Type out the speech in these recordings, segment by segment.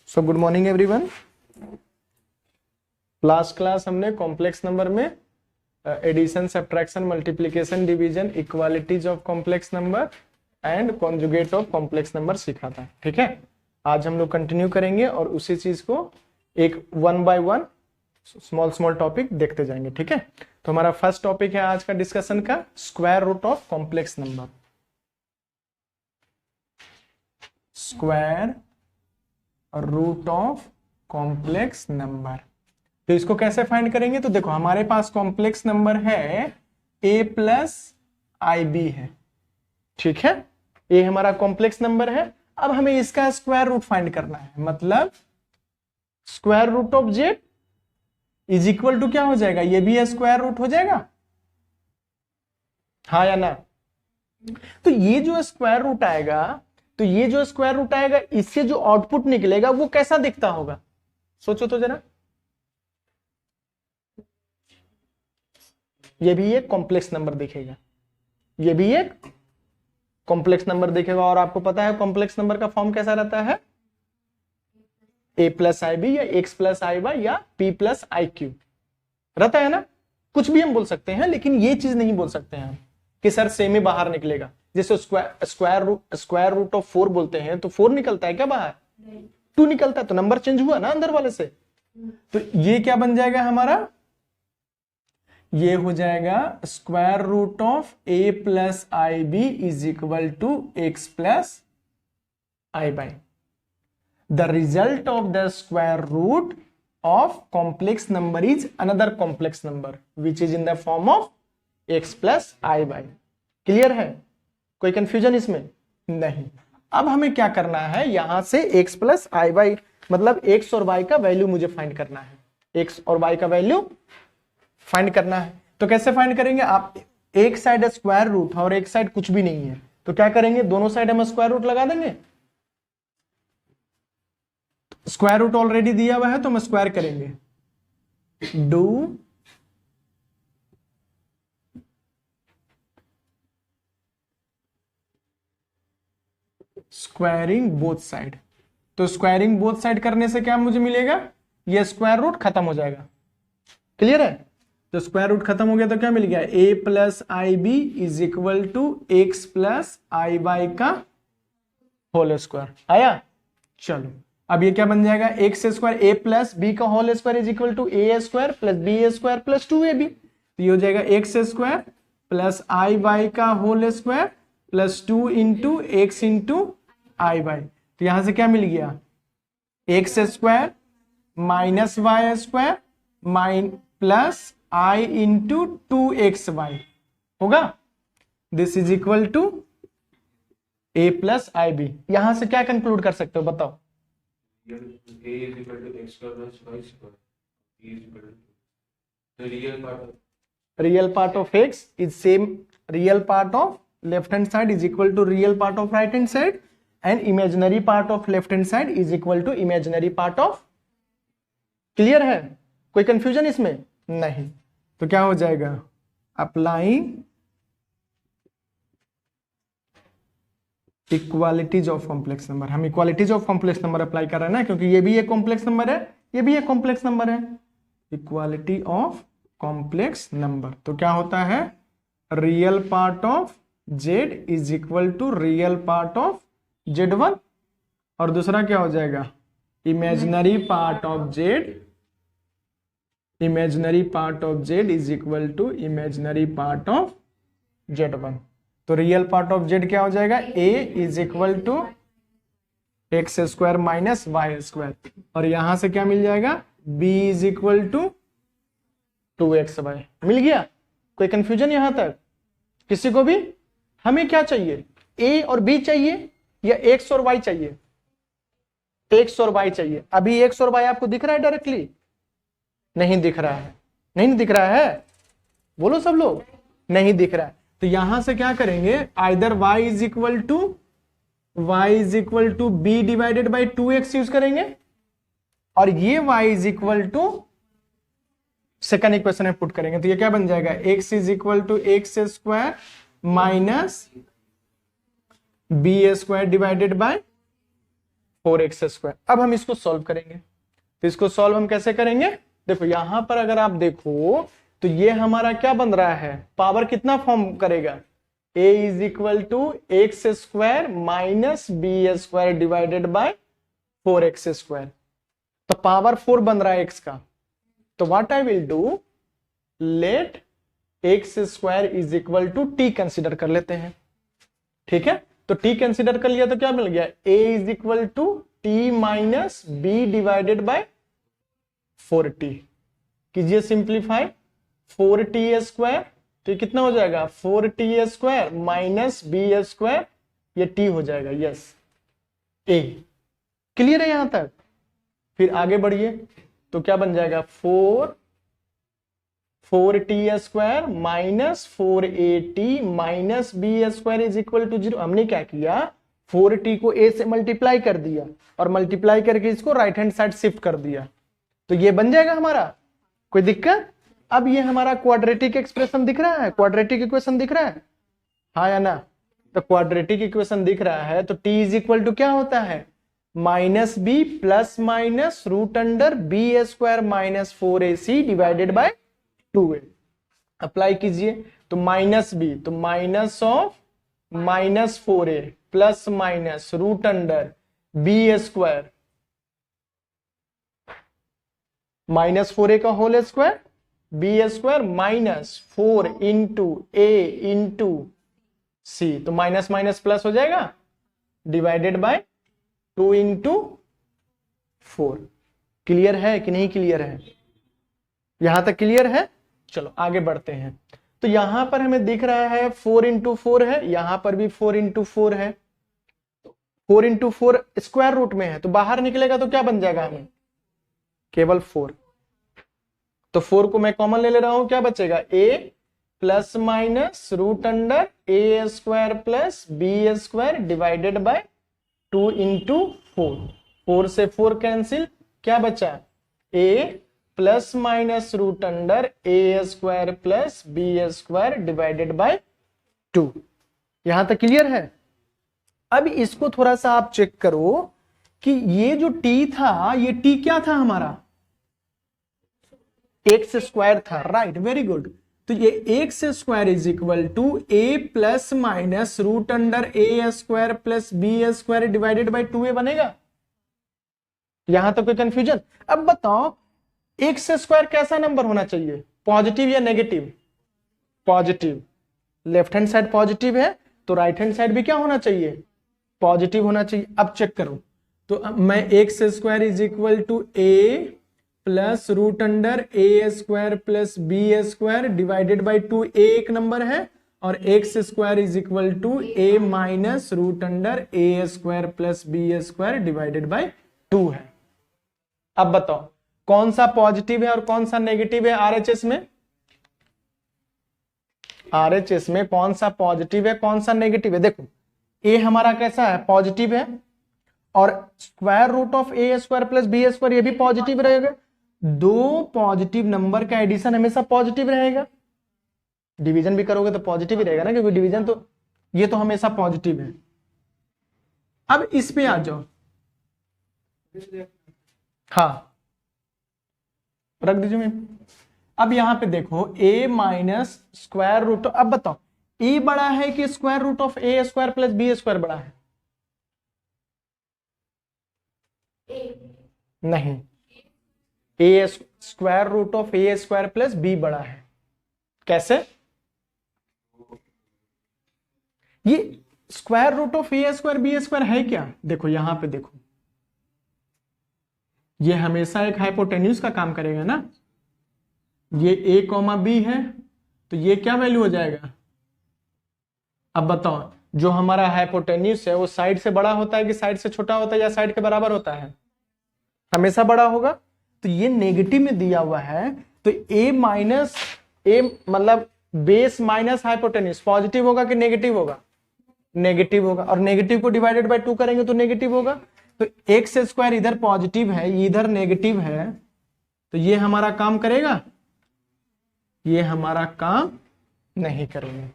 सो good morning everyone. Last class हमने complex number में addition, subtraction, multiplication, division, equalities of complex number and conjugate of complex number सीखा था। ठीक है, आज हम लोग कंटिन्यू करेंगे और उसी चीज को एक one by one small small topic देखते जाएंगे। ठीक है, तो हमारा फर्स्ट टॉपिक है आज का डिस्कशन का square root of complex number. Square root of complex number, तो इसको कैसे फाइंड करेंगे? तो देखो हमारे पास कॉम्प्लेक्स नंबर है a प्लस आई बी है। ठीक है, ये हमारा कॉम्प्लेक्स नंबर है। अब हमें इसका स्क्वायर रूट फाइंड करना है, मतलब square root of z is equal to क्या हो जाएगा? ये भी स्क्वायर रूट हो जाएगा, हाँ या ना? तो ये जो स्क्वायर रूट आएगा, तो ये जो स्क्वायर रूट आएगा, इससे जो आउटपुट निकलेगा वो कैसा दिखता होगा? सोचो तो जरा। ये भी एक कॉम्प्लेक्स नंबर दिखेगा, ये भी एक कॉम्प्लेक्स नंबर दिखेगा। और आपको पता है कॉम्प्लेक्स नंबर का फॉर्म कैसा रहता है? a प्लस आई बी या x प्लस आई वाई या p प्लस आई क्यू रहता है ना। कुछ भी हम बोल सकते हैं, लेकिन ये चीज नहीं बोल सकते हैं कि सर सेम ही बाहर निकलेगा। जैसे स्क्वायर रूट ऑफ 4 बोलते हैं तो 4 निकलता है क्या बाहर? 2 निकलता है, तो नंबर चेंज हुआ ना अंदर वाले से। तो ये क्या बन जाएगा हमारा? ये हो जाएगा square root of a plus i b is equal to x plus i y. The result of the square root of complex number is another complex number which is in the form of x plus i y. Clear है? कोई confusion इसमें नहीं। अब हमें क्या करना है, यहां से x प्लस आई वाई, मतलब x और y का वैल्यू मुझे फाइंड करना है। x और y का वैल्यू फाइंड करना है। तो कैसे फाइंड करेंगे? आप एक साइड स्क्वायर रूट और एक साइड कुछ भी नहीं है, तो क्या करेंगे? दोनों साइड हम स्क्वायर रूट लगा देंगे। स्क्वायर रूट ऑलरेडी दिया हुआ है तो हम स्क्वायर करेंगे। Do squaring both side. तो स्क्वायरिंग बोथ साइड करने से क्या मुझे मिलेगा? ये स्क्वायर रूट खत्म हो जाएगा। क्लियर है? तो स्क्वायर रूट खत्म हो गया तो क्या मिल गया? a plus i b is equal to x plus i y का होल स्क्वायर आया। चलो अब ये क्या बन जाएगा? X square a plus b का whole square is equal to a square plus B square plus 2ab। तो ये हो जाएगा x square plus i y का whole square plus 2 into x into i y. तो यहां से क्या मिल गया? X square minus y square plus i into 2xy होगा। This is equal to a plus i b. यहां से क्या कंक्लूड कर सकते हो बताओ? Real part of x is same real part of left hand side is equal to real part of right hand side and imaginary part of left hand side is equal to imaginary part of. Clear है? कोई confusion इसमें नहीं। तो क्या हो जाएगा? Applying equalities of complex number. हम equalities of complex number apply कर रहे हैं ना, क्योंकि ये भी एक कॉम्प्लेक्स नंबर है, ये भी एक कॉम्प्लेक्स नंबर है। इक्वालिटी ऑफ कॉम्प्लेक्स नंबर, तो क्या होता है? Real part of z is equal to real part of z1 और दूसरा क्या हो जाएगा? Imaginary part of z, imaginary part of z is equal to imaginary part of z1। तो रियल पार्ट ऑफ जेड क्या हो जाएगा? a is equal to x square minus y square और यहां से क्या मिल जाएगा? b is equal to 2xy। मिल गया? कोई कंफ्यूजन यहां तक किसी को भी? हमें क्या चाहिए? a और b चाहिए या x और y चाहिए? x और y चाहिए। अभी x और y आपको दिख रहा है डायरेक्टली? नहीं दिख रहा है। नहीं दिख रहा है, बोलो सब लोग। नहीं दिख रहा है, तो यहां से क्या करेंगे? Either y is equal to b divided by 2x use करेंगे और ये y is equal to second equation में पुट करेंगे। तो ये क्या बन जाएगा? x is equal to x square minus b square divided by 4x²। अब हम इसको सॉल्व करेंगे, तो इसको सॉल्व हम कैसे करेंगे? देखो यहां पर अगर आप देखो तो ये हमारा क्या बन रहा है, पावर कितना फॉर्म करेगा, a is equal to x² minus b² divided by 4x²। तो पावर 4 बन रहा है x का, तो what I will do, let x² is equal to t consider कर लेते हैं। ठीक है, तो t कंसिडर कर लिया तो क्या मिल गया, a is equal to t minus b divided by 4t। कीजिए सिंप्लीफाई, 4t², तो ये कितना हो जाएगा, 4t² माइनस b², ये t हो जाएगा, यस a। क्लियर है यहां तक? फिर आगे बढ़िए, तो क्या बन जाएगा, 4t² minus 4at minus b² is equal to 0। हमने क्या किया, 4t को a से मल्टीप्लाई कर दिया और मल्टीप्लाई करके इसको राइट हैंड साइड शिफ्ट कर दिया, तो ये बन जाएगा हमारा, कोई दिक्कत? अब ये हमारा क्वाड्रेटिक एक्सप्रेशन दिख रहा है, क्वाड्रेटिक इक्वेशन दिख रहा है, हाँ या ना? तो क्वाड्रेटिक इक्वेशन दिख रहा है, तो t इज इक्वल टू क्या होता है, minus b plus minus root under b² minus 4ac divided by 2a। Apply कीजिए, तो माइनस बी, तो minus of minus 4a plus minus root under b² minus 4a का whole square b² minus 4 into a into c, तो minus minus plus हो जाएगा divided by 2 into 4। Clear है कि नहीं क्लियर है? यहां तक क्लियर है? चलो आगे बढ़ते हैं। तो यहां पर हमें दिख रहा है 4 इंटू 4 है, यहां पर भी 4 इंटू 4 है, 4 इंटू 4 स्क्वायर रूट में है, तो बाहर निकलेगा तो क्या बन जाएगा, हमें केवल 4। तो 4 को मैं कॉमन ले रहा हूं, क्या बचेगा, a plus minus root under a² plus b² divided by 2 into 4। 4 से 4 कैंसिल, क्या बचा, a plus minus root under a² plus b² divided by 2। यहां तक क्लियर है? अब इसको थोड़ा सा आप चेक करो कि ये जो t था, ये t क्या था हमारा, x² था, राइट, वेरी गुड। तो ये x² is equal to a plus minus root under a² plus b² divided by 2a बनेगा। यहां तक कोई कंफ्यूजन? अब बताओ x² कैसा नंबर होना चाहिए, पॉजिटिव या negative? Positive. Left hand side positive है, तो राइट हैंड साइड भी क्या होना चाहिए, पॉजिटिव होना चाहिए। अब चेक करो, तो मैं x² is equal to a plus root under a² plus b² divided by 2a एक नंबर है, और x² is equal to a minus root under a² plus b² divided by 2 है। अब बताओ कौन सा पॉजिटिव है और कौन सा नेगेटिव है RHS में? RHS में कौन सा पॉजिटिव है कौन सा नेगेटिव है? देखो a हमारा कैसा है, पॉजिटिव है, और square root of a² plus b² ये भी पॉजिटिव रहेगा। दो पॉजिटिव नंबर का एडिशन हमेशा पॉजिटिव रहेगा, डिवीजन भी करोगे तो पॉजिटिव ही रहेगा ना, क्योंकि डिवीजन तो ये तो हमेशा पॉजिटिव है। अब इस पे आ जाओ, हाँ रख दीजिए मैं। अब यहां पे देखो a माइनस स्क्वायर रूट, अब बताओ a बड़ा है कि square root of a² plus b² बड़ा है? नहीं, a square root of a² plus b बड़ा है। कैसे? ये square root of a² b² है क्या? देखो यहां पे देखो, ये हमेशा एक हाइपोटेन्यूज का काम करेगा ना, ये a, b है, तो ये क्या वैल्यू हो जाएगा? अब बताओ जो हमारा हाइपोटेन्यूज है वो साइड से बड़ा होता है कि साइड से छोटा होता है या साइड के बराबर होता है? हमेशा बड़ा होगा। तो ये नेगेटिव में दिया हुआ है, तो a माइनस a मतलब बेस माइनस हाइपोटेन्यूज पॉजिटिव होगा कि नेगेटिव होगा? नेगेटिव होगा, और नेगेटिव को डिवाइडेड बाय 2 करेंगे तो नेगेटिव होगा। तो x² इधर पॉजिटिव है इधर नेगेटिव है, तो ये हमारा काम करेगा? ये हमारा काम नहीं करेंगे।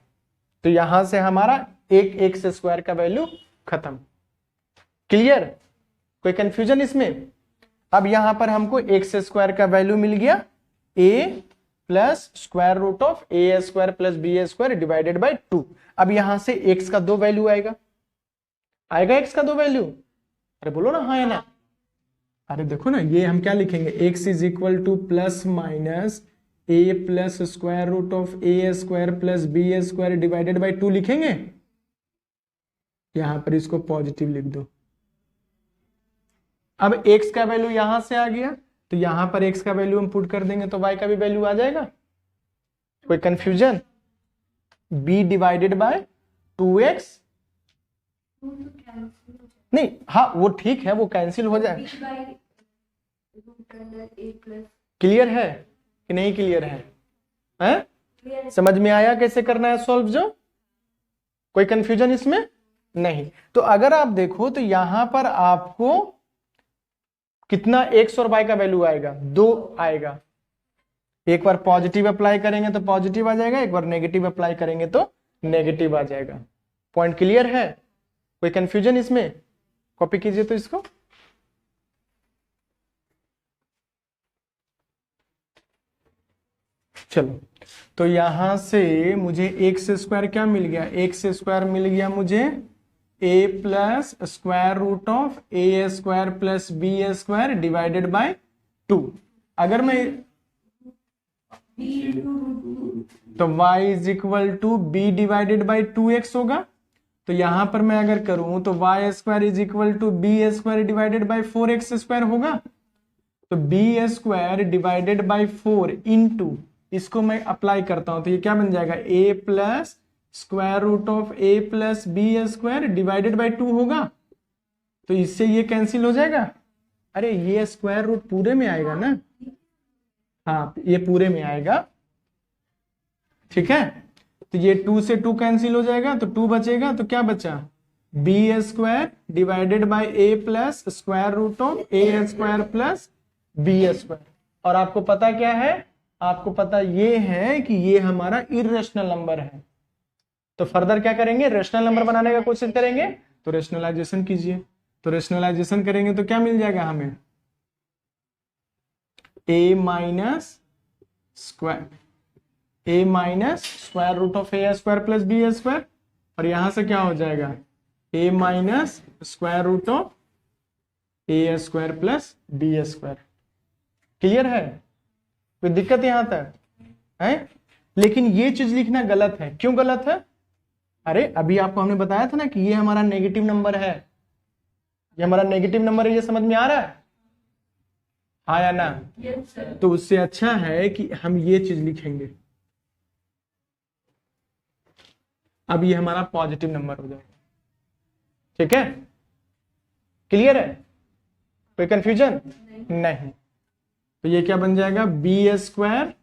तो यहां से हमारा एक x² का वैल्यू खत्म। क्लियर? कोई कंफ्यूजन इसमें? अब यहां पर हमको एक्स स्क्वायर का वैल्यू मिल गया a plus square root of A square plus B square divided by 2। अब यहां से x का 2 वैल्यू आएगा, x का 2 वैल्यू। अरे बोलो ना हाँ या ना। अरे देखो ना, ये हम क्या लिखेंगे, x is equal to plus minus a plus square root of A square plus B square divided by 2 लिखेंगे। यहां पर इसको पॉजिटिव लिख दो। अब x का वैल्यू यहां से आ गया, तो यहां पर x का वैल्यू हम पुट कर देंगे तो y का भी वैल्यू आ जाएगा। कोई confusion? b divided bye 2x नहीं, हाँ वो ठीक है, वो कैंसिल हो जाए। क्लियर है कि नहीं क्लियर है? हैं? समझ में आया कैसे करना है सॉल्व? जो कोई कंफ्यूजन इसमें नहीं। तो अगर आप देखो तो यहां पर आपको कितना x और y का वैल्यू आएगा, 2 आएगा। एक बार पॉजिटिव अप्लाई करेंगे तो पॉजिटिव आ जाएगा, एक बार नेगेटिव अप्लाई करेंगे तो नेगेटिव आ जाएगा। पॉइंट क्लियर है? कोई कंफ्यूजन इसमें? कॉपी कीजिए तो इसको। चलो, तो यहां से मुझे एक्स स्क्वायर क्या मिल गया, एक्स स्क्वायर मिल गया मुझे a plus square root of A square plus B square divided by 2। अगर मैं तो y is equal to b divided by 2x होगा। तो यहां पर मैं अगर करूं तो y square is equal to b square divided by 4x square होगा। तो b square divided by 4 into इसको मैं अप्लाई करता हूं तो ये क्या बन जाएगा, a plus square root of a plus B square divided by 2 होगा। तो इससे ये कैंसिल हो जाएगा। अरे ये स्क्वायर रूट पूरे में आएगा ना, हाँ ये पूरे में आएगा, ठीक है। तो ये 2 से 2 कैंसिल हो जाएगा तो 2 बचेगा, तो क्या बचा, b square divided by a plus square root of A square plus B square. और आपको पता क्या है, आपको पता ये है कि ये हमारा इरेशनल नंबर है। तो फर्दर क्या करेंगे, रेशनल नंबर बनाने का कोशिश करेंगे। तो रेशनलाइजेशन कीजिए। तो रेशनलाइजेशन करेंगे तो क्या मिल जाएगा हमें, a minus square root of A square plus B square, और यहां से क्या हो जाएगा, a minus square root of A square plus B square. Clear है? कोई दिक्कत यहां तक है? लेकिन ये चीज लिखना गलत है। क्यों गलत है? अरे अभी आपको हमने बताया था ना कि ये हमारा नेगेटिव नंबर है, ये हमारा नेगेटिव नंबर है, ये समझ में आ रहा है, हाँ या ना? तो उससे अच्छा है कि हम ये चीज लिखेंगे। अब ये हमारा पॉजिटिव नंबर हो जाएगा, ठीक है? क्लियर है? कोई कंफ्यूजन नहीं। तो ये क्या बन जाएगा, बी स्क्वायर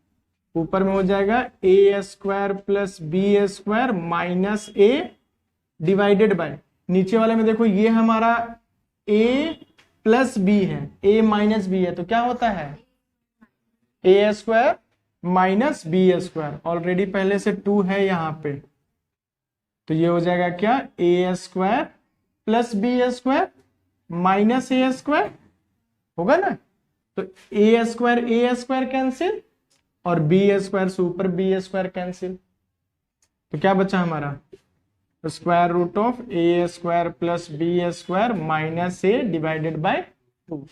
ऊपर में हो जाएगा a square plus B square minus A divided by, नीचे वाले में देखो ये हमारा a प्लस बी है, a माइनस बी है, तो क्या होता है a square minus b square. Already पहले से 2 है यहां पे, तो ये हो जाएगा क्या, A square plus B square minus A square होगा ना। तो ए स्क्वायर कैंसिल और बी स्क्वायर से ऊपर बी स्क्वायर कैंसिल, तो क्या बचा हमारा, square root of A square plus B square minus A divided by 2।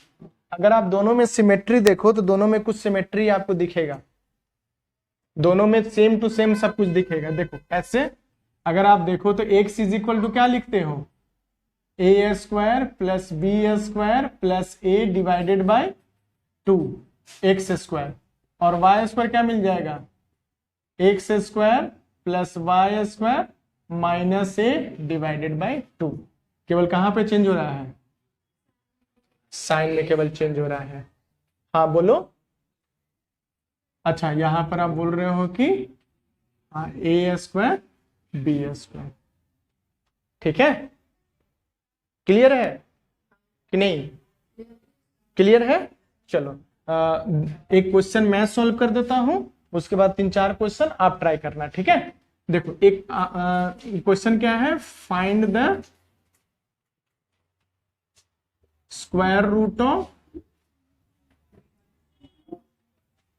अगर आप दोनों में सिमेट्री देखो तो दोनों में कुछ सिमेट्री आपको दिखेगा, दोनों में सेम टू सेम सब कुछ दिखेगा। देखो ऐसे अगर आप देखो तो x इज इक्वल टू क्या लिखते हो, A square plus B square plus A divided by 2 X square, और वाई स्क्वायर क्या मिल जाएगा, x square plus Y square minus A divided by 2। केवल कहां पे चेंज हो रहा है, साइन में केवल चेंज हो रहा है। हाँ बोलो। अच्छा यहां पर आप बोल रहे हो कि हाँ ए स्क्वायर बी स्क्वायर, ठीक है? क्लियर है कि नहीं? क्लियर है? चलो एक क्वेश्चन मैं सॉल्व कर देता हूं, उसके बाद 3-4 क्वेश्चन आप ट्राई करना, ठीक है? देखो एक क्वेश्चन क्या है, find the square root of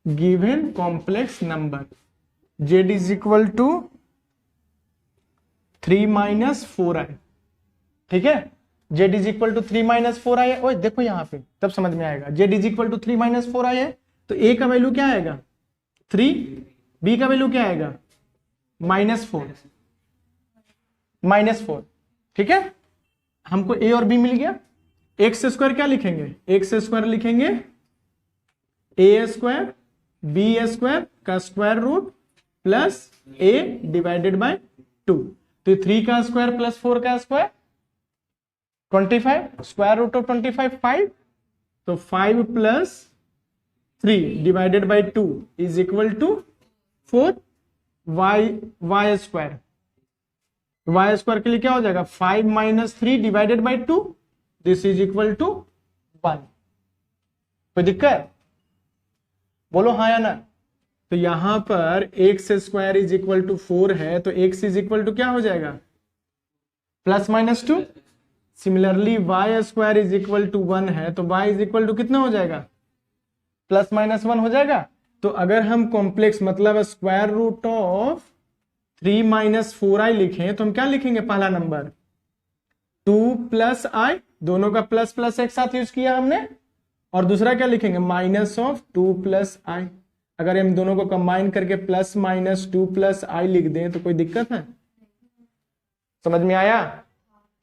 given complex number. Z is equal to 3 minus 4i। ठीक है, z is equal to 3 minus 4i है। ओए देखो यहां पे तब समझ में आएगा। Z is equal to 3 minus 4i है तो a का वैल्यू क्या आएगा 3, b का वैल्यू क्या आएगा -4। ठीक है, हमको a और b मिल गया। एक्स स्क्वायर क्या लिखेंगे, एक्स स्क्वायर लिखेंगे a स्क्वायर b स्क्वायर का square root plus a divided by 2। तो 3 का स्क्वायर प्लस 4 का स्क्वायर 25, स्क्वायर रूट ऑफ 25 5, तो 5 plus 3 divided by 2 is equal to 4 y square. y square के लिए क्या हो जाएगा 5 minus 3 divided by 2, this is equal to 1। कोई दिक्कत, बोलो हाँ या ना। तो यहां पर x square is equal to 4 है तो एक्स इज इक्वल टू क्या हो जाएगा +-2। Similarly y square is equal to 1 है तो y इज इक्वल टू कितना हो जाएगा +-1 हो जाएगा। तो अगर हम कॉम्प्लेक्स मतलब square root of 3 minus 4i लिखें तो हम क्या लिखेंगे, पहला नंबर 2 प्लस i, दोनों का प्लस प्लस एक साथ यूज किया हमने, और दूसरा क्या लिखेंगे -2 प्लस i। अगर हम दोनों को कंबाइन करके +-2 प्लस i लिख दें तो कोई दिक्कत है, समझ में आया।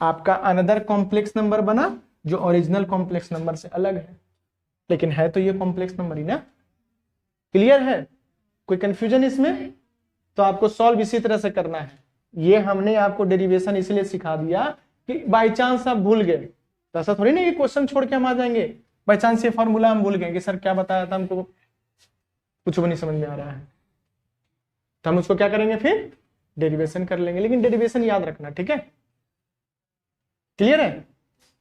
आपका अनदर कॉम्प्लेक्स नंबर बना जो ओरिजिनल कॉम्प्लेक्स नंबर से अलग है, लेकिन है तो ये कॉम्प्लेक्स नंबर ही ना। क्लियर है, कोई कंफ्यूजन इसमें। तो आपको सॉल्व इसी तरह से करना है। ये हमने आपको डेरिवेशन इसलिए सिखा दिया कि बाई चांस आप भूल गए तो ऐसा थोड़ी नहीं कि क्वेश्चन छोड़ के हम आ जाएंगे। बाई चांस ये फॉर्मूला हम भूल गए कि सर क्या बताया था, हमको कुछ भी नहीं समझ में आ रहा है, तो हम उसको क्या करेंगे फिर डेरिवेशन कर लेंगे। लेकिन डेरिवेशन याद रखना, ठीक है। क्लियर है,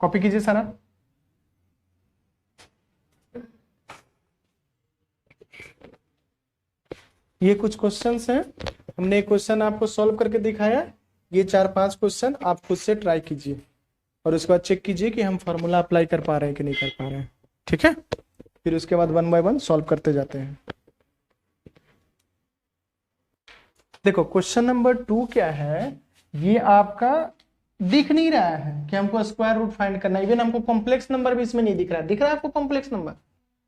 कॉपी कीजिए सारा। ये कुछ क्वेश्चंस हैं, हमने एक क्वेश्चन आपको सॉल्व करके दिखाया। ये 4-5 क्वेश्चन आप खुद से ट्राई कीजिए और उसके बाद चेक कीजिए कि हम फॉर्मूला अप्लाई कर पा रहे हैं कि नहीं कर पा रहे हैं, ठीक है। फिर उसके बाद 1 बाय 1 सॉल्व करते जाते हैं। देखो क्वेश्चन नंबर 2 क्या है, ये आपका दिख नहीं रहा है कि हमको स्क्वायर रूट फाइंड करना है। इवन हमको कॉम्प्लेक्स नंबर भी इसमें नहीं दिख रहा है। दिख रहा है आपको कॉम्प्लेक्स नंबर,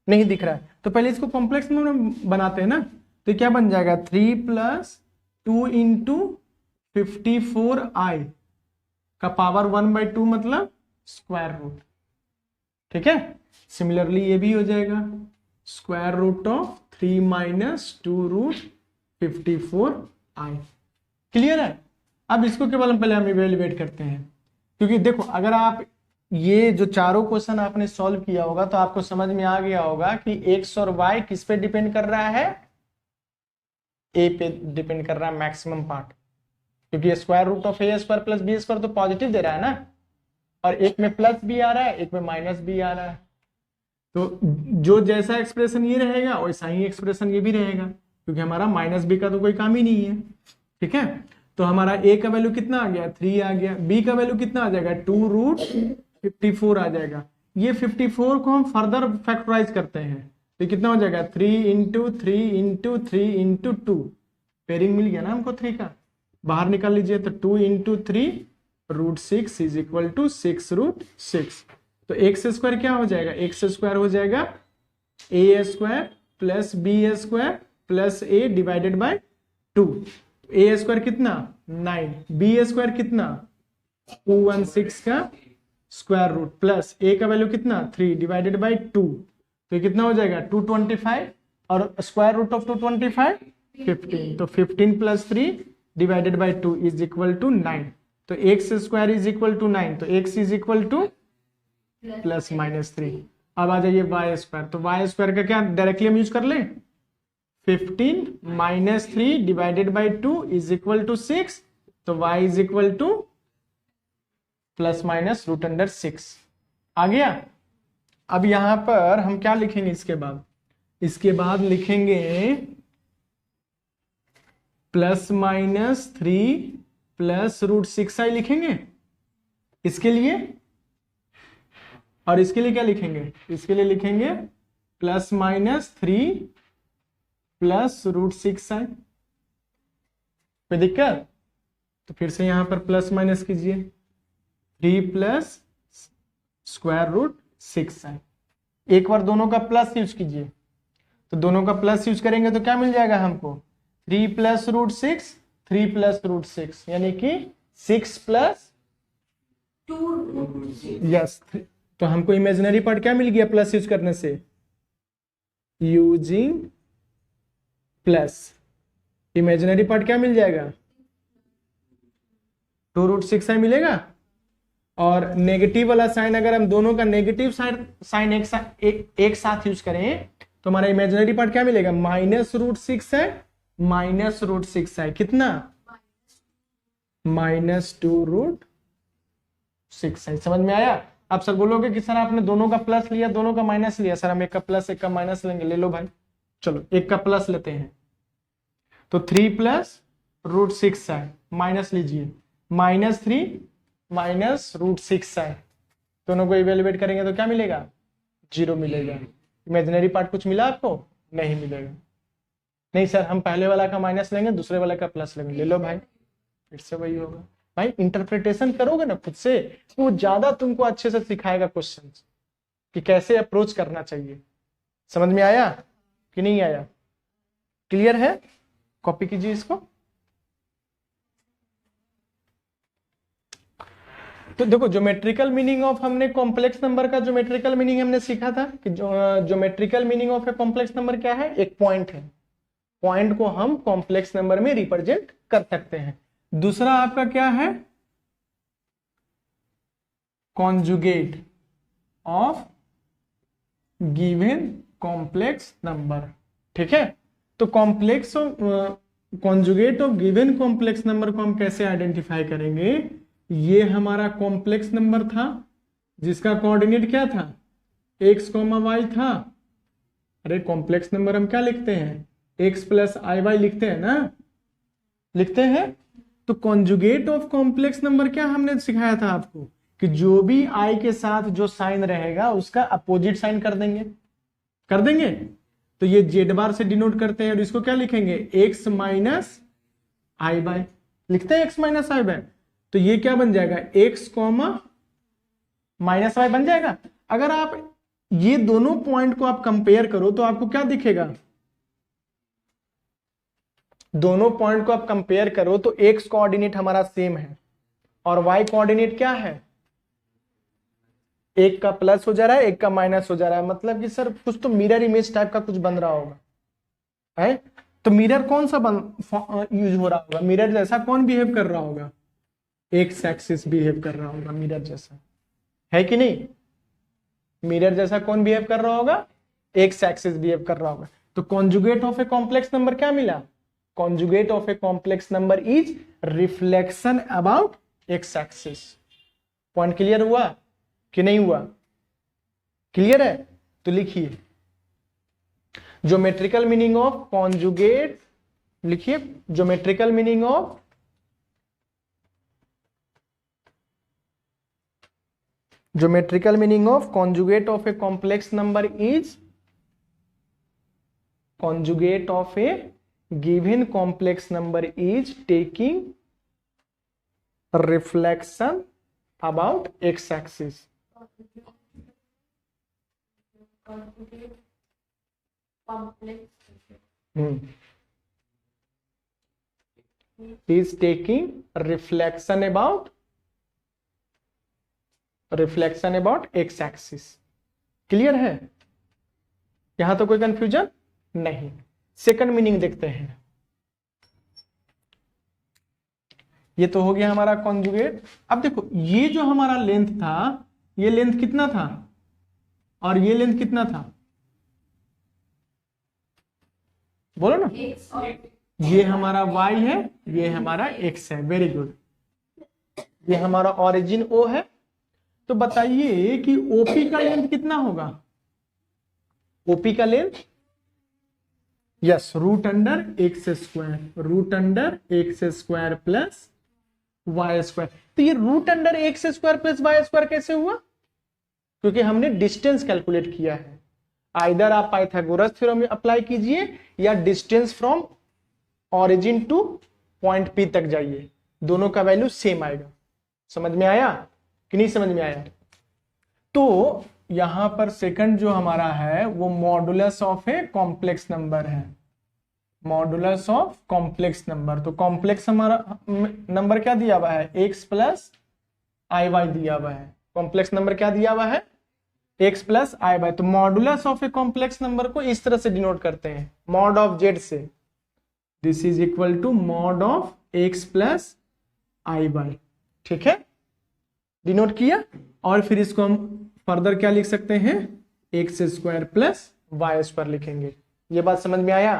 नहीं दिख रहा है। तो पहले इसको कॉम्प्लेक्स नंबर बनाते हैं ना, तो क्या बन जाएगा 3 + 2 × 54i का पावर 1/2 मतलब स्क्वायर रूट, ठीक है। सिमिलरली ये भी हो जाएगा square root of 3 - 2 √ 54i। Clear है। अब इसको केवल पहले हम इवेल्युएट करते हैं, क्योंकि देखो अगर आप ये जो चारों क्वेश्चन आपने सॉल्व किया होगा तो आपको समझ में आ गया होगा कि x और y किस पे डिपेंड कर रहा है, a पे डिपेंड कर रहा है मैक्सिमम पार्ट, क्योंकि square root of a² + b² तो पॉजिटिव दे रहा है ना, और एक में प्लस भी आ रहा है एक में माइनस भी आ रहा है। तो जो जैसा एक्सप्रेशन ये रहेगा वैसा ही एक्सप्रेशन ये भी रहेगा, क्योंकि हमारा -b का तो कोई काम ही नहीं है, ठीक है। तो हमारा a का वैल्यू कितना आ गया 3 आ गया, b का वैल्यू कितना आ जाएगा 2 √ 54 आ जाएगा। ये 54 को हम फर्दर फैक्टराइज करते हैं तो कितना हो जाएगा 3 × 3 × 3 × 2, पेयरिंग मिल गया ना हमको 3 का, बाहर निकाल लीजिए तो 2 × 3 √6 इज इक्वल टू 6√6। तो x² क्या हो जाएगा, x² हो जाएगा a² + b² + a divided by 2। a² कितना 9, b² कितना 216 का स्क्वायर रूट प्लस a का वैल्यू कितना 3 डिवाइडेड बाय 2, तो ये कितना हो जाएगा 225, और स्क्वायर रूट ऑफ 225 15, तो 15 + 3 divided by 2 is equal to 9। तो x² इज इक्वल टू 9, तो x इज इक्वल टू +-3। अब आ जाइए y², तो y² का क्या डायरेक्टली हम यूज कर लें 15 - 3 divided by 2 is equal to 6, तो y इज इक्वल टू ±√6 आ गया। अब यहां पर हम क्या लिखेंगे इसके बाद, इसके बाद लिखेंगे ±3 + √6i लिखेंगे इसके लिए, और इसके लिए क्या लिखेंगे, इसके लिए लिखेंगे प्लस माइनस 3 प्लस √6i। कोई दिक्कत? तो फिर से यहां पर प्लस माइनस कीजिए, 3 प्लस √6i। एक बार दोनों का प्लस यूज कीजिए, तो दोनों का प्लस यूज करेंगे तो क्या मिल जाएगा हमको, 3 प्लस √6, 3 प्लस √6 यानी कि 6 प्लस 2√6। यस। तो हमको इमेजिनरी पार्ट क्या मिल गया प्लस यूज करने से, यूजिंग प्लस, इमेजिनरी पार्ट क्या मिल जाएगा, 2√6i मिलेगा। और नेगेटिव वाला साइन अगर हम दोनों का नेगेटिव साइन एक साथ यूज करें तो हमारा इमेजिनरी पार्ट क्या मिलेगा, -√6i माइनस √6i, कितना, -2√6i। समझ में आया? आप सर बोलोगे कि सर आपने दोनों का प्लस लिया दोनों का माइनस लिया। सर हम एक का प्लस एक का माइनस लेंगे, ले लो भाई। चलो एक का प्लस लेते हैं, तो 3 प्लस √6i माइनस लीजिए, -3 माइनस √6i, दोनों को इवेलुएट करेंगे तो क्या मिलेगा, 0 मिलेगा। इमेजिनरी पार्ट कुछ मिला आपको, नहीं मिलेगा। नहीं सर हम पहले वाला का माइनस लेंगे दूसरे वाला का प्लस लेंगे, ले लो भाई, फिर से वही होगा। भाई इंटरप्रिटेशन करोगे ना खुद से, वो ज्यादा तुमको अच्छे से सिखाएगा क्वेश्चन कि कैसे अप्रोच करना चाहिए। समझ में आया कि नहीं आया? क्लियर है? कॉपी कीजिए इसको। तो देखो ज्योमेट्रिकल मीनिंग ऑफ, हमने कॉम्प्लेक्स नंबर का ज्योमेट्रिकल मीनिंग हमने सीखा था कि geometrical meaning of a complex number क्या है, एक पॉइंट है, पॉइंट को हम कॉम्प्लेक्स नंबर में रिप्रेजेंट कर सकते हैं। दूसरा आपका क्या है, conjugate of given complex number. ठीक है, तो complex conjugate of given complex number को हम कैसे आइडेंटिफाई करेंगे, ये हमारा कॉम्प्लेक्स नंबर था जिसका कोऑर्डिनेट क्या था, x, y था। अरे कॉम्प्लेक्स नंबर हम क्या लिखते हैं, x प्लस i लिखते हैं ना, लिखते हैं। तो कॉन्जुगेट ऑफ कॉम्प्लेक्स नंबर क्या हमने सिखाया था आपको, कि जो भी i के साथ जो साइन रहेगा उसका अपोजिट साइन कर देंगे, कर देंगे। तो ये z बार से डिनोट करते हैं और इसको क्या लिखेंगे, x माइनस i, लिखते हैं x माइनस i। तो ये क्या बन जाएगा, x माइनस y बन जाएगा। अगर आप ये दोनों पॉइंट को आप कंपेयर करो तो आपको क्या दिखेगा, दोनों पॉइंट को आप कंपेयर करो तो x कोऑर्डिनेट हमारा सेम है और y कोऑर्डिनेट क्या है, एक का प्लस हो जा रहा है एक का माइनस हो जा रहा है। मतलब कि सर कुछ तो मिरर इमेज टाइप का कुछ बन रहा होगा है। तो मिरर कौन सा यूज हो रहा होगा, मिरर जैसा कौन बिहेव कर रहा होगा, एक्स एक्सिस बिहेव कर रहा होगा मिरर जैसा, है कि नहीं? मिरर जैसा कौन बिहेव कर रहा होगा, एक्स एक्सिस बिहेव कर रहा होगा। तो conjugate of a complex number क्या मिला, conjugate of a complex number is reflection about x axis. Point clear हुआ कि नहीं हुआ? क्लियर है? तो लिखिए ज्योमेट्रिकल मीनिंग ऑफ कॉन्जुगेट, लिखिए geometrical meaning of geometrical meaning of conjugate of a complex number is, conjugate of a given complex number is taking reflection about x axis. Is taking reflection about x axis. Clear है? यहां तो कोई confusion नहीं। Second meaning देखते हैं। ये तो हो गया हमारा कॉन्जुगेट। अब देखो ये जो हमारा लेंथ था, ये लेंथ कितना था और ये लेंथ कितना था, बोलो ना। ये हमारा y है, ये हमारा x है। Very good. ये हमारा ओरिजिन O है। तो बताइए कि OP का लेंथ कितना होगा, OP का length, yes, √x² √x² plus y²। तो ये √x² प्लस y² कैसे हुआ, क्योंकि हमने डिस्टेंस कैलकुलेट किया है। आइदर आप पाइथागोरस थ्योरम अप्लाई कीजिए या distance from origin two point P तक जाइए, दोनों का वैल्यू सेम आएगा। समझ में आया कि नहीं समझ में आया? तो यहां पर सेकंड जो हमारा है वो modulus of a complex number है, मॉडुलस ऑफ कॉम्प्लेक्स नंबर। तो कॉम्प्लेक्स हमारा नंबर क्या दिया हुआ है, x प्लस आई वाई दिया हुआ है। कॉम्प्लेक्स नंबर क्या दिया हुआ है, x प्लस आई वाई। तो modulus of a complex number को इस तरह से डिनोट करते हैं, मॉड ऑफ जेड से। This is equal to mod of x plus i y. ठीक है, डिनोट किया। और फिर इसको हम फर्दर क्या लिख सकते हैं, x square plus Y square लिखेंगे। ये बात समझ में आया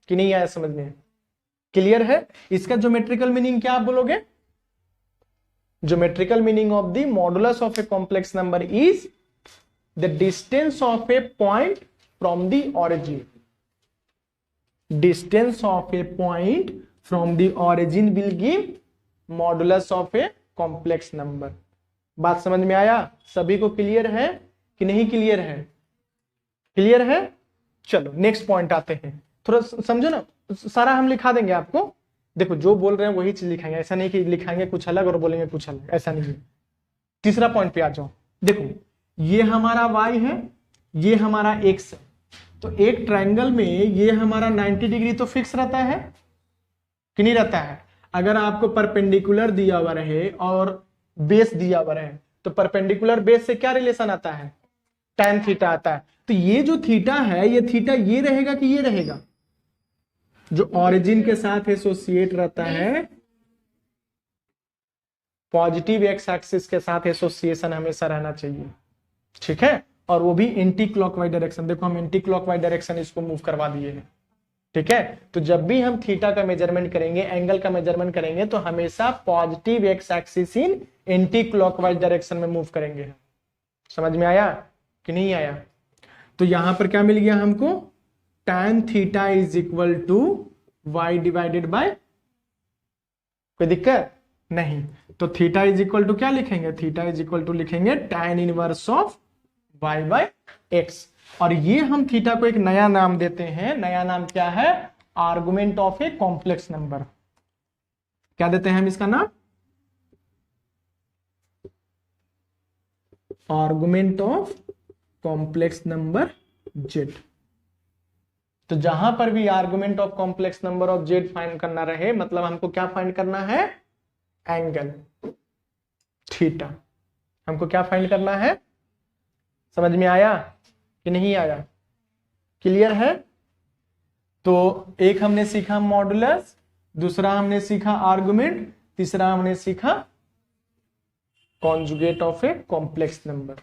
कि नहीं आया? समझ में क्लियर है? इसका ज्योमेट्रिकल मीनिंग क्या आप बोलोगे? Geometrical meaning of the modulus of a complex number is the distance of A point from the origin. Distance of A point from the origin will give modulus of a complex number. बात समझ में आया? सभी को clear है कि नहीं clear है? क्लियर है। चलो नेक्स्ट पॉइंट आते हैं। थोड़ा समझो ना, सारा हम लिखा देंगे आपको। देखो जो बोल रहे हैं वही चीज लिखाएंगे, ऐसा नहीं कि लिखाएंगे कुछ अलग और बोलेंगे कुछ अलग, ऐसा नहीं है। तीसरा पॉइंट पे आ जाओ। देखो ये हमारा y है, ये हमारा x है। तो एक ट्रायंगल में ये हमारा 90 डिग्री तो फिक्स रहता है कि नहीं रहता है? अगर आपको परपेंडिकुलर दिया हुआ रहे और बेस दिया हुआ रहे तो परपेंडिकुलर बेस से क्या रिलेशन आता है, tan थीटा आता है। तो ये जो थीटा है, ये थीटा ये रहेगा कि ये रहेगा? जो ऑरिजिन के साथ एसोसिएट रहता है, पॉजिटिव एक्स एक्सिस के साथ एसोसिएशन हमेशा रहना चाहिए। ठीक है, और वो भी एंटी क्लॉकवाइज डायरेक्शन। देखो हम एंटी क्लॉकवाइज डायरेक्शन इसको मूव करवा दिए हैं। ठीक है, तो जब भी हम थीटा का मेजरमेंट करेंगे, एंगल का मेजरमेंट करेंगे, तो हमेशा पॉजिटिव एक्स एक्सिस इन एंटी क्लॉकवाइज डायरेक्शन में मूव करेंगे। समझ में आया कि नहीं आया? तो यहां पर क्या मिल गया हमको, tan theta is equal to y divided by, कोई दिक्कत नहीं। तो थीटा इज इक्वल टू क्या लिखेंगे, थीटा इज इक्वल टू लिखेंगे tan inverse of y by x। और ये हम थीटा को एक नया नाम देते हैं। नया नाम क्या है, argument of a complex number. क्या देते हैं हम इसका नाम, argument of complex number z। तो जहां पर भी argument of complex number of z find करना रहे, मतलब हमको क्या फाइंड करना है, एंगल थीटा। हमको क्या फाइंड करना है? समझ में आया कि नहीं आया? क्लियर है? तो एक हमने सीखा मॉडुलस, दूसरा हमने सीखा आर्गुमेंट, तीसरा हमने सीखा conjugate of a complex number.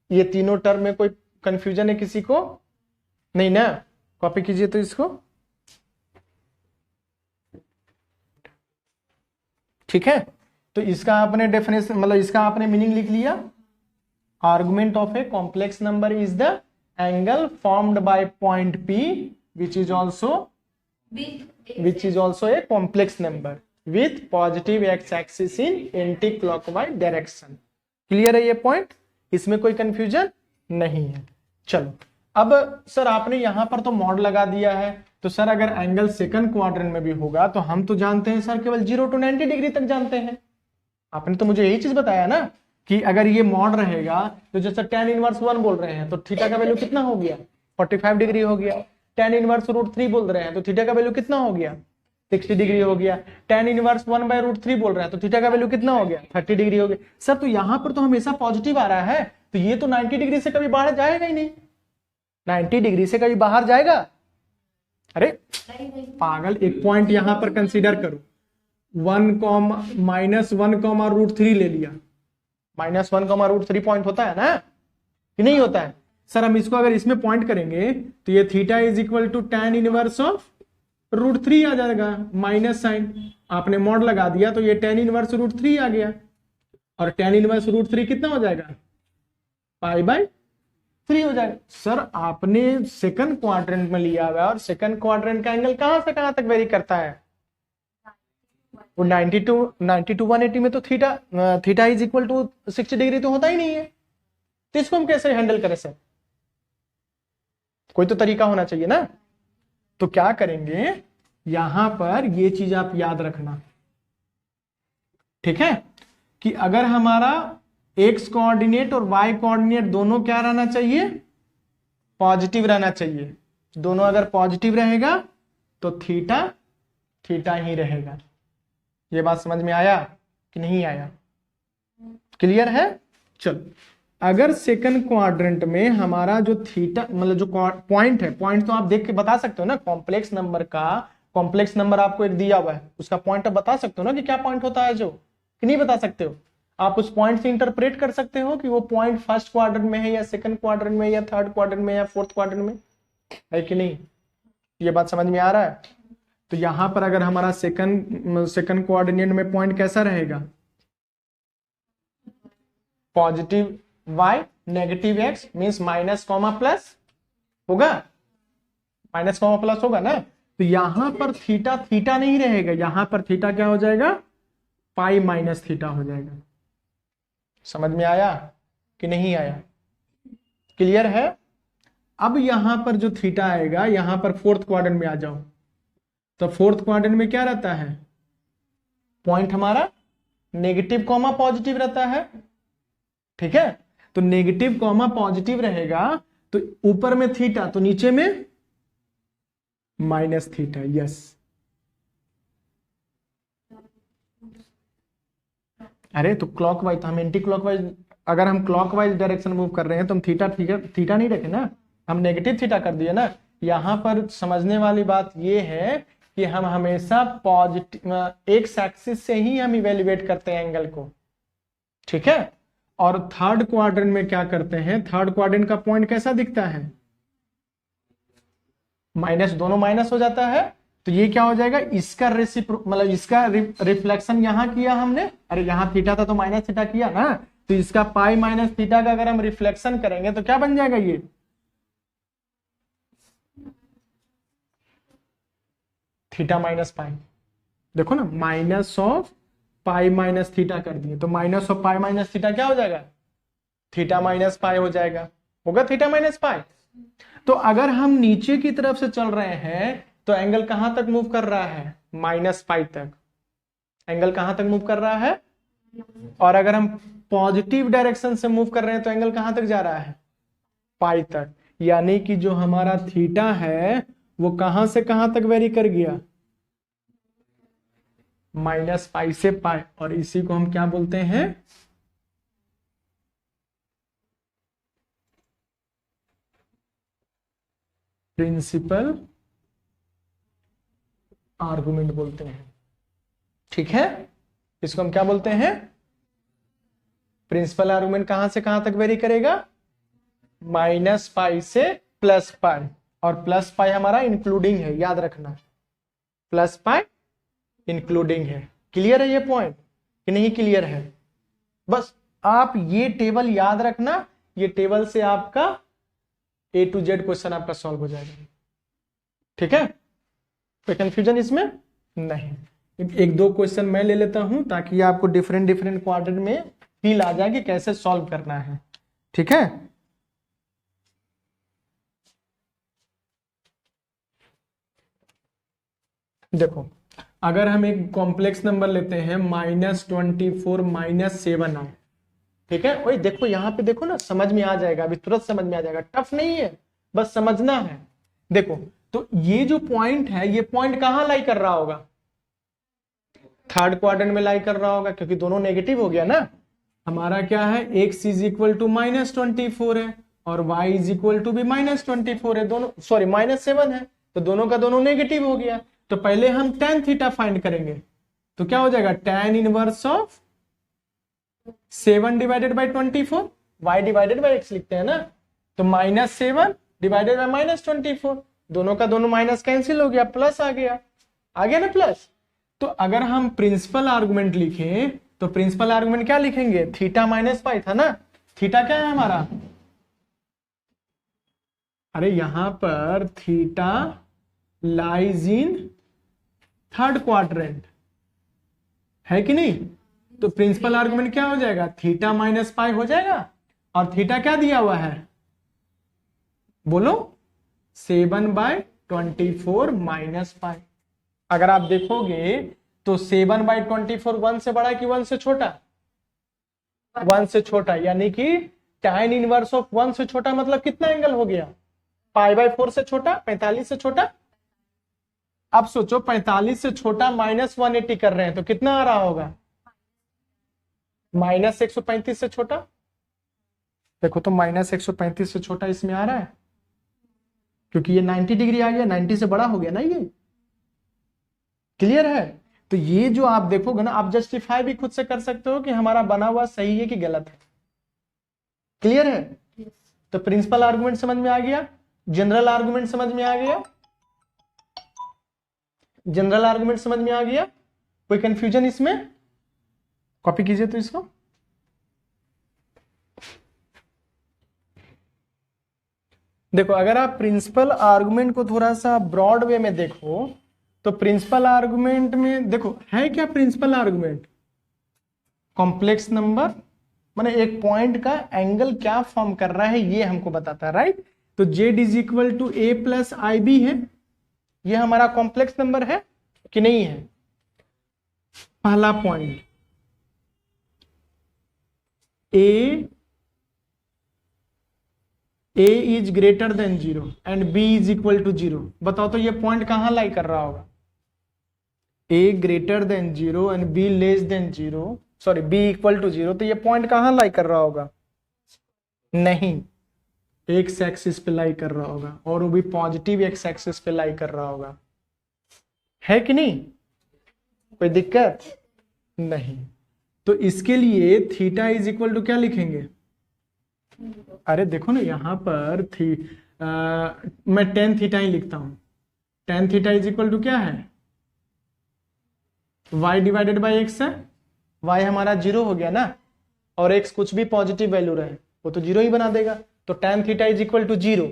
ये तीनों टर्म में कोई कंफ्यूजन है किसी को? नहीं ना? कॉपी कीजिए तो इसको। ठीक है, तो इसका आपने डेफिनेशन, मतलब इसका आपने मीनिंग लिख लिया। Argument of a complex number is the angle formed by point P which is also a complex number with positive x axis in anti-clockwise direction। Clear है ये पॉइंट? इसमें कोई कंफ्यूजन नहीं है। चलो अब सर आपने यहां पर तो मॉड लगा दिया है, तो सर अगर एंगल सेकंड क्वाड्रेंट में भी होगा तो हम तो जानते हैं सर केवल 0 to 90 डिग्री तक जानते हैं। आपने तो मुझे यही चीज बताया ना कि अगर ये मॉड रहेगा तो जैसे tan इनवर्स 1 बोल रहे हैं तो थीटा का वैल्यू कितना हो गया, 45 डिग्री हो गया। tan इनवर्स √3 बोल रहे हैं तो थीटा का वैल्यू कितना हो गया, 60 डिग्री हो गया। tan इनवर्स 1/√3 बोल रहे हैं तो थीटा का वैल्यू कितना हो गया, 30 डिग्री हो गया। सर तो यहां पर तो हमेशा पॉजिटिव आ रहा है, तो ये तो 90 डिग्री से कभी बाहर जाएगा ही नहीं। 90 डिग्री से कभी बाहर जाएगा? अरे पागल, एक पॉइंट यहां पर कंसीडर करो, 1,-1,√3 ले लिया। -1,√3 पॉइंट होता है ना कि नहीं होता है? सर हम इसको अगर इसमें पॉइंट करेंगे तो ये theta is equal to tan inverse of √3 आ जाएगा, माइनस साइन आपने मॉड लगा दिया तो ये tan इनवर्स √3 आ गया। और tan इनवर्स √3 कितना हो जाएगा, π/3 हो जाएगा। सर आपने सेकंड क्वाड्रेंट में लिया हुआ है और सेकंड क्वाड्रेंट का एंगल कहां से कहां तक वेरी करता है, वो 90 to 180 में तो theta is equal to 60 degree तो होता ही नहीं है। तो इसको हम कैसे हैंडल करें सर? कोई तो तरीका होना चाहिए ना। तो क्या करेंगे, यहां पर ये चीज आप याद रखना, ठीक है, कि अगर हमारा एक्स कोऑर्डिनेट और वाई कोऑर्डिनेट दोनों क्या रहना चाहिए, पॉजिटिव रहना चाहिए। दोनों अगर पॉजिटिव रहेगा तो थीटा थीटा ही रहेगा। ये बात समझ में आया कि नहीं आया? क्लियर है? चलो, अगर सेकंड क्वाड्रेंट में हमारा जो थीटा मतलब जो पॉइंट है, पॉइंट तो आप देख के बता सकते हो ना, कॉम्प्लेक्स नंबर का कॉम्प्लेक्स नंबर आपको एक दिया हुआ है, उसका पॉइंट आप बता सकते हो ना कि क्या पॉइंट होता है, जो कि नहीं बता सकते हो? आप उस पॉइंट से इंटरप्रेट कर सकते हो कि वो पॉइंट फर्स्ट क्वाड्रेंट में है या सेकंड क्वाड्रेंट में या थर्ड क्वाड्रेंट में या फोर्थ क्वाड्रेंट में है कि नहीं? ये बात समझ में आ रहा है? तो यहां पर अगर हमारा सेकंड कोऑर्डिनेट में पॉइंट कैसा रहेगा, positive y negative x means minus comma plus होगा, माइनस कॉमा प्लस होगा ना। तो यहां पर थीटा थीटा नहीं रहेगा, यहां पर थीटा क्या हो जाएगा, पाई माइनस थीटा हो जाएगा। समझ में आया कि नहीं आया? क्लियर है? अब यहां पर जो थीटा आएगा, यहां पर फोर्थ क्वाड्रेंट में आ जाओ, तो फोर्थ क्वाड्रेंट में क्या रहता है, पॉइंट हमारा नेगेटिव कॉमा पॉजिटिव रहता है, ठीक है। तो नेगेटिव कॉमा पॉजिटिव रहेगा, तो ऊपर में थीटा तो नीचे में माइनस थीटा। यस, अरे तो क्लॉकवाइज, हम एंटी क्लॉकवाइज, अगर हम क्लॉकवाइज डायरेक्शन मूव कर रहे हैं तो हम थीटा थीटा थीटा नहीं रखे ना, हम नेगेटिव थीटा कर दिए ना। यहां पर समझने वाली बात ये है कि हम हमेशा पॉजिटिव एक्स एक्सिस से ही हम इवेल्युएट करते हैं एंगल को, ठीक है। और थर्ड क्वाड्रेंट में क्या करते हैं, थर्ड क्वाड्रेंट का पॉइंट कैसा दिखता है, माइनस, दोनों माइनस हो जाता है। तो ये क्या हो जाएगा, इसका मतलब इसका रिफ्लेक्शन यहां किया हमने, अरे यहां थीटा था तो माइनस थीटा किया ना, तो इसका पाई माइनस थीटा का अगर हम रिफ्लेक्शन करेंगे तो क्या बन जाएगा, ये थीटा माइनस पाई। देखो ना, minus of pi minus theta कर दिए, तो minus of pi minus theta क्या हो जाएगा, थीटा माइनस पाई हो जाएगा, होगा थीटा माइनस पाई। तो अगर हम नीचे की तरफ से चल रहे हैं तो एंगल कहां तक मूव कर रहा है, माइनस पाई तक, एंगल कहां तक मूव कर रहा है। और अगर हम पॉजिटिव डायरेक्शन से मूव कर रहे हैं तो एंगल कहां तक जा रहा है, पाई तक। यानी कि जो हमारा थीटा है वो कहां से कहां तक वेरी कर गया, माइनस पाई से पाई। और इसी को हम क्या बोलते हैं, प्रिंसिपल आर्गुमेंट बोलते हैं, ठीक है। इसको हम क्या बोलते हैं, प्रिंसिपल आर्गुमेंट। कहां से कहां तक वेरी करेगा, माइनस पाई से प्लस पाई, और प्लस पाई हमारा इंक्लूडिंग है, याद रखना, प्लस पाई इंक्लूडिंग है। क्लियर है ये पॉइंट कि नहीं क्लियर है? बस आप ये टेबल याद रखना, ये टेबल से आपका A to Z क्वेश्चन आपका सॉल्व हो जाएगा, ठीक है। कोई कंफ्यूजन इसमें नहीं। एक दो क्वेश्चन मैं ले लेता हूं ताकि आपको डिफरेंट डिफरेंट क्वाड्रेंट में फील आ जाए कि कैसे सॉल्व करना है, ठीक है। देखो, अगर हम एक कॉम्प्लेक्स नंबर लेते हैं -24 -7 आए, ठीक है। वही देखो, यहां पे देखो ना, समझ में आ जाएगा, अभी तुरंत समझ में आ जाएगा, टफ नहीं है, बस समझना है। देखो, तो ये जो पॉइंट है, ये पॉइंट कहां लाई कर रहा होगा, थर्ड क्वाड्रेंट में लाई कर रहा होगा, क्योंकि दोनों नेगेटिव हो गया ना। हमारा क्या है, x इज इक्वल टू -24 है और y इज इक्वल टू भी -24 है, दोनों सॉरी -7 है, तो दोनों का दोनों नेगेटिव हो गया। तो पहले हम tan थीटा फाइंड करेंगे, तो क्या हो जाएगा, tan inverse of 7 divided by 24, y divided by x लिखते हैं ना, तो -7 डिवाइडेड बाई -24, दोनों का दोनों माइनस कैंसिल हो गया, प्लस आ गया ना प्लस। तो अगर हम प्रिंसिपल आर्गुमेंट लिखें तो प्रिंसिपल आर्गुमेंट क्या लिखेंगे, थीटा माइनस पाई था ना, थीटा क्या है हमारा, अरे यहां पर theta lies in third quadrant है कि नहीं। तो प्रिंसिपल आर्गुमेंट क्या हो जाएगा, थीटा माइनस पाई हो जाएगा, और थीटा क्या दिया हुआ है, बोलो 7/24 माइनस पाई। अगर आप देखोगे तो 7/24 1 से बड़ा कि 1 से छोटा, 1 से छोटा, यानी कि tan इनवर्स ऑफ 1 से छोटा मतलब कितना एंगल हो गया, π/4 से छोटा, 45 से छोटा। अब सोचो 45 से छोटा -180 कर रहे हैं तो कितना आ रहा होगा, -135 से छोटा। देखो तो -135 से छोटा इसमें आ रहा है, क्योंकि ये 90 डिग्री आ गया, 90 से बड़ा हो गया ना ये। क्लियर है? तो ये जो आप देखोगे ना, आप जस्टिफाई भी खुद से कर सकते हो कि हमारा बना हुआ सही है कि गलत है। क्लियर है? तो प्रिंसिपल आर्गुमेंट समझ में आ गया, जनरल आर्गुमेंट समझ में आ गया, जनरल आर्गुमेंट समझ में आ गया। कोई कंफ्यूजन इसमें? कॉपी कीजिए तो इसको। देखो अगर आप प्रिंसिपल आर्गुमेंट को थोड़ा सा ब्रॉड वे में देखो तो प्रिंसिपल आर्गुमेंट में देखो है क्या, प्रिंसिपल आर्गुमेंट कॉम्प्लेक्स नंबर माने एक पॉइंट का एंगल क्या फॉर्म कर रहा है ये हमको बताता है, राइट। तो z = a + ib है, ये हमारा कॉम्प्लेक्स नंबर है कि नहीं है, पहला point. a is greater than 0 and b is equal to 0। बताओ तो ये पॉइंट कहां लाई कर रहा होगा, a greater than 0 and b less than 0, sorry b equal to 0, तो ये पॉइंट कहां लाई कर रहा होगा, नहीं एक्स एक्सिस पे लाई कर रहा होगा, और वो भी पॉजिटिव एक्स एक्सिस पे लाई कर रहा होगा, है कि नहीं, कोई दिक्कत नहीं। तो इसके लिए थीटा इज इक्वल टू क्या लिखेंगे, अरे देखो ना यहाँ पर मैं tan थीटा ही लिखता हूं, tan theta is equal to क्या है, y डिवाइडेड बाई एक्स है, y हमारा 0 हो गया ना, और x कुछ भी पॉजिटिव वैल्यू रहे वो तो 0 ही बना देगा, तो tan theta is equal to 0,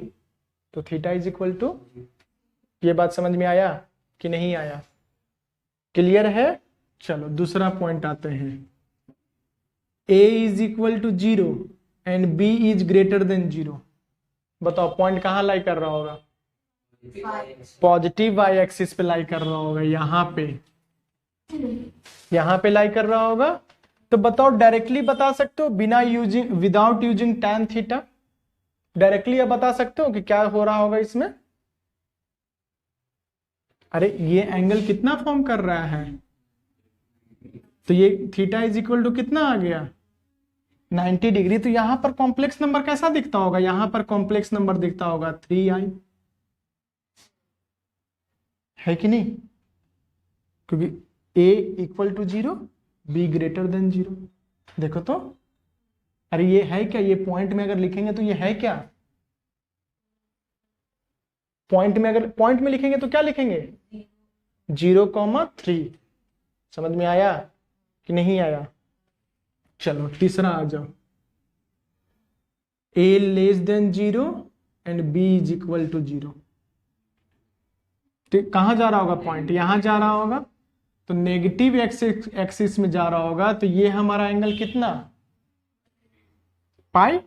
तो थीटा इज इक्वल टू, ये बात समझ में आया कि नहीं आया, क्लियर है। चलो दूसरा पॉइंट आते हैं, a is equal to 0 and b is greater than 0। बताओ पॉइंट कहां लाई कर रहा होगा, पॉजिटिव y एक्सिस पे लाई कर रहा होगा, यहां पे लाई कर रहा होगा। तो बताओ डायरेक्टली बता सकते हो बिना using, without using tan theta, directly आप बता सकते हो कि क्या हो रहा होगा इसमें। अरे ये एंगल कितना फॉर्म कर रहा है, तो ये थीटा इज इक्वल टू कितना आ गया, 90 डिग्री। तो यहां पर कॉम्प्लेक्स नंबर कैसा दिखता होगा, यहां पर कॉम्प्लेक्स नंबर दिखता होगा 3i, है कि नहीं, क्योंकि a equal to 0 b greater than 0। देखो तो, अरे ये है क्या, ये पॉइंट में अगर लिखेंगे तो ये है क्या, पॉइंट में अगर पॉइंट में लिखेंगे तो क्या लिखेंगे 0,3। समझ में आया कि नहीं आया। चलो तीसरा आ जाओ, a less than 0 and b is equal to 0। कहां जा रहा होगा पॉइंट, यहां जा रहा होगा, तो नेगेटिव एक्सिस में जा रहा होगा, तो ये हमारा एंगल कितना, पाई,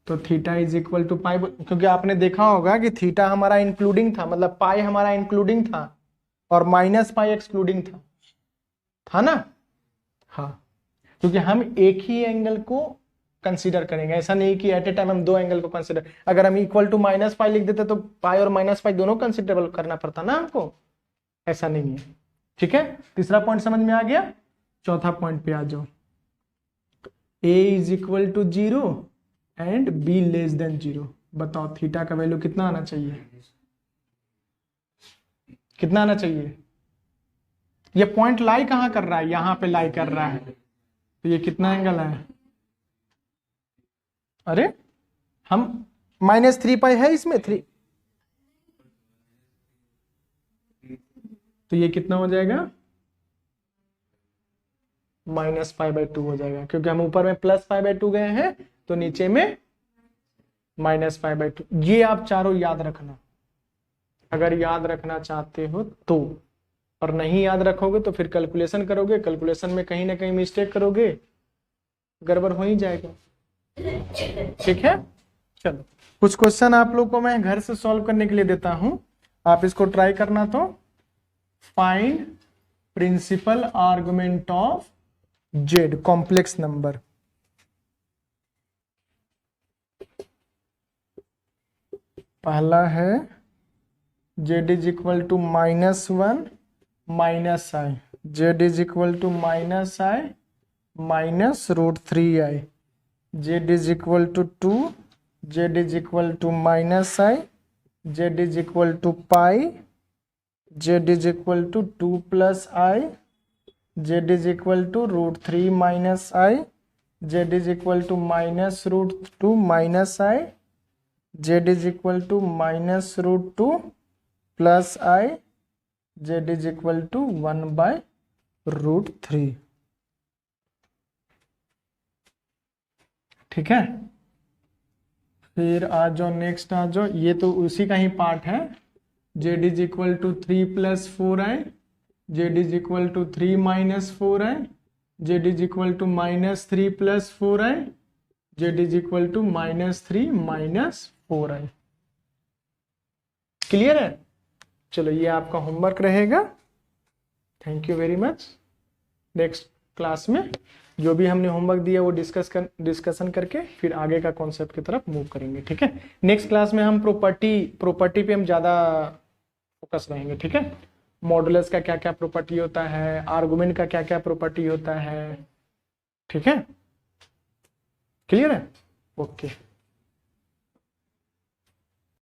तो थीटा इज इक्वल टू पाई, क्योंकि आपने देखा होगा कि थीटा हमारा इंक्लूडिंग था, मतलब पाई हमारा इंक्लूडिंग था और -पाई एक्सक्लूडिंग था ना, हाँ, क्योंकि हम एक ही एंगल को कंसीडर करेंगे, ऐसा नहीं कि एट ए टाइम हम दो एंगल को कंसीडर, अगर हम इक्वल टू -पाई लिख देते तो पाई और -पाई दोनों कंसीडरेबल करना पड़ता ना हमको, ऐसा नहीं है। ठीक है, तीसरा पॉइंट समझ में आ गया। चौथा पॉइंट पे आ जाओ, a is equal to 0 and b less than 0। बताओ थीटा का वैल्यू कितना आना चाहिए, कितना आना चाहिए, ये पॉइंट लाई कहां कर रहा है, यहां पे लाई कर रहा है, तो ये कितना एंगल है, अरे हम -3 है इसमें 3, तो ये कितना हो जाएगा -π/2 हो जाएगा, क्योंकि हम ऊपर में +π/2 गए हैं तो नीचे में -π/2। ये आप चारों याद रखना, अगर याद रखना चाहते हो तो, और नहीं याद रखोगे तो फिर कैलकुलेशन करोगे, कैलकुलेशन में कहीं ना कहीं मिस्टेक करोगे, गड़बड़ हो ही जाएगा। ठीक है, चलो कुछ क्वेश्चन आप लोग को मैं घर से सॉल्व करने के लिए देता हूं, आप इसको ट्राई करना। तो find principal argument of z complex number. पहला है z is equal to -1 minus i, z is equal to -i minus √3i, z is equal to 2, z is equal to -i, z is equal to pi, z is equal to 2 plus i, z is equal to √3 minus i, z is equal to -√2 minus i, z is equal to -√2 plus i, z is equal to 1/√3। ठीक है, फिर आ जाओ next, आ जाओ, ये तो उसी का ही पार्ट है। Z is equal to 3 plus 4i, z is equal to 3 minus 4i, z is equal to -3 plus 4i, z is equal to -3 minus 4i। Clear है? चलो ये आपका होमवर्क रहेगा। Thank you very much. Next class में जो भी हमने homework दिया वो डिस्कशन करके फिर आगे का कॉन्सेप्ट की तरफ मूव करेंगे। ठीक है, नेक्स्ट क्लास में हम प्रॉपर्टी पे हम ज़्यादा फोकस रहेंगे। ठीक है, मॉडुलस का क्या क्या प्रॉपर्टी होता है, आर्गुमेंट का क्या क्या प्रॉपर्टी होता है। ठीक है, क्लियर है? ओके।